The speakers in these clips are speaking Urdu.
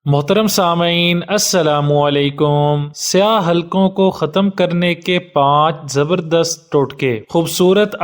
محترم سامعین السلام علیکم۔ سیاہ حلقوں کو ختم کرنے کے 5 زبردست ٹوٹکے۔ خوبصورت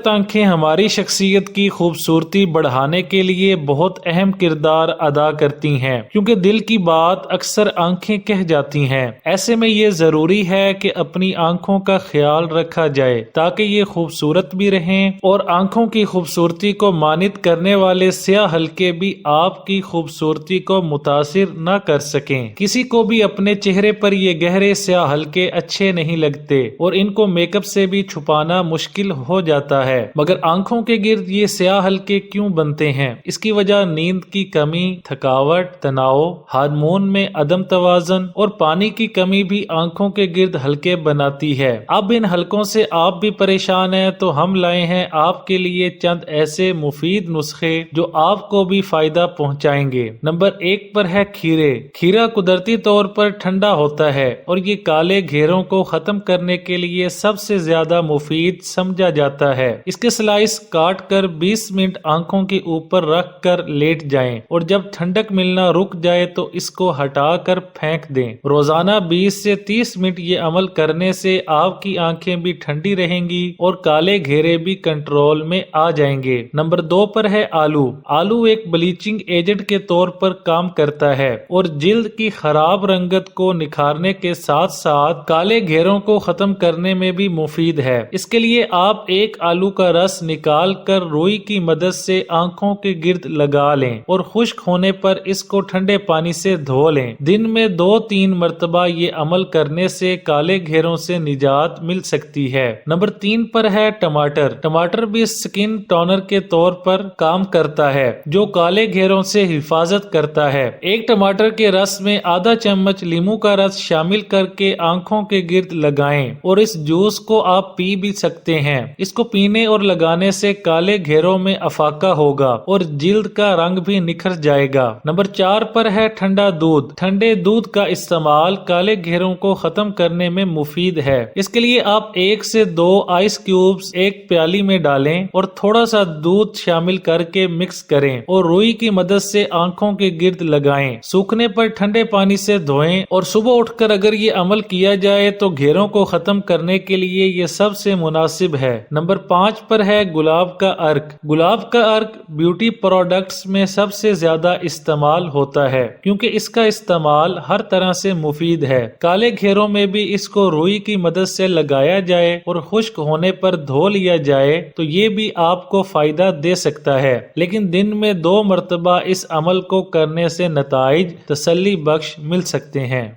آنکھیں ہماری شخصیت کی خوبصورتی بڑھانے کے لیے بہت اہم کردار ادا کرتی ہیں، کیونکہ دل کی بات اکثر آنکھیں کہہ جاتی ہیں۔ ایسے میں یہ ضروری ہے کہ اپنی آنکھوں کا خیال رکھا جائے تاکہ یہ خوبصورت بھی رہیں اور آنکھوں کی خوبصورتی کو مانع کرنے والے سیاہ حلقے بھی آپ کی خوبصورتی کو متاثر نہ کر سکیں۔ کسی کو بھی اپنے چہرے پر یہ گہرے سیاہ حلقے اچھے نہیں لگتے اور ان کو میک اپ سے بھی چھپانا مشکل ہو جاتا ہے، مگر آنکھوں کے گرد یہ سیاہ حلقے کیوں بنتے ہیں؟ اس کی وجہ نیند کی کمی، تھکاوٹ، تناؤ، ہارمون میں عدم توازن اور پانی کی کمی بھی آنکھوں کے گرد حلقے بناتی ہے۔ اب ان حلقوں سے آپ بھی پریشان ہیں تو ہم لائے ہیں آپ کے لیے چند ایسے مفید نسخے جو آپ کو بھی فائدہ پہنچائیں گے۔ نمبر 1 پر ہے کھیرے۔ کھیرا قدرتی طور پر ٹھنڈا ہوتا ہے اور یہ کالے گھیروں کو ختم کرنے کے لیے سب سے زیادہ مفید سمجھا جاتا ہے۔ اس کے سلائس کاٹ کر 20 منٹ آنکھوں کے اوپر رکھ کر لیٹ جائیں اور جب ٹھنڈک ملنا رک جائے تو اس کو ہٹا کر پھینک دیں۔ روزانہ 20 سے 30 منٹ یہ عمل کرنے سے آپ کی آنکھیں بھی ٹھنڈی رہیں گی اور کالے گھیرے بھی کنٹرول میں آ جائیں گے۔ نمبر 2 پر ہے آلو۔ آلو ایک بلیچنگ ایجنٹ کے طور پر کام کرتا ہے اور جلد کی خراب رنگت کو نکھارنے کے ساتھ ساتھ کالے گھیروں کو ختم کرنے میں بھی مفید ہے۔ اس کے لیے آپ ایک آلو کا رس نکال کر روئی کی مدد سے آنکھوں کے گرد لگا لیں اور خشک ہونے پر اس کو ٹھنڈے پانی سے دھو لیں۔ دن میں 2-3 مرتبہ یہ عمل کرنے سے کالے گھیروں سے نجات مل سکتی ہے۔ نمبر 3 پر ہے ٹماٹر۔ ٹماٹر بھی سکن ٹونر کے طور پر کام کرتا ہے جو کالے گھیروں سے حفاظت کرتا ہے۔ ایک ٹماٹر کے رس میں آدھا چمچ لیموں کا رس شامل کر کے آنکھوں کے گرد لگائیں اور اس جوس کو آپ پی بھی سکتے ہیں۔ اس کو پینے اور لگانے سے کالے گھیروں میں افاقہ ہوگا اور جلد کا رنگ بھی نکھر جائے گا۔ نمبر 4 پر ہے ٹھنڈا دودھ۔ ٹھنڈے دودھ کا استعمال کالے گھیروں کو ختم کرنے میں مفید ہے۔ اس کے لیے آپ 1 سے 2 آئس کیوبز ایک پیالی میں ڈالیں اور تھوڑا سا دودھ شامل کر کے مکس کریں اور روئی کی مدد سے آنکھوں کے گرد لگائیں۔ سوکھنے پر ٹھنڈے پانی سے دھوئیں اور صبح اٹھ کر اگر یہ عمل کیا جائے تو گھیروں کو ختم کرنے کے لیے یہ سب سے مناسب ہے۔ نمبر 5 پر ہے گلاب کا عرق۔ گلاب کا عرق بیوٹی پروڈکٹس میں سب سے زیادہ استعمال ہوتا ہے کیونکہ اس کا استعمال ہر طرح سے مفید ہے۔ کالے گھیروں میں بھی اس کو روئی کی مدد سے لگایا جائے اور خشک ہونے پر دھو لیا جائے تو یہ بھی آپ کو فائدہ دے سکتا ہے، لیکن دن میں 2 مرتبہ اس عمل کو کرنے سے نتائج تسلی بخش مل سکتے ہیں۔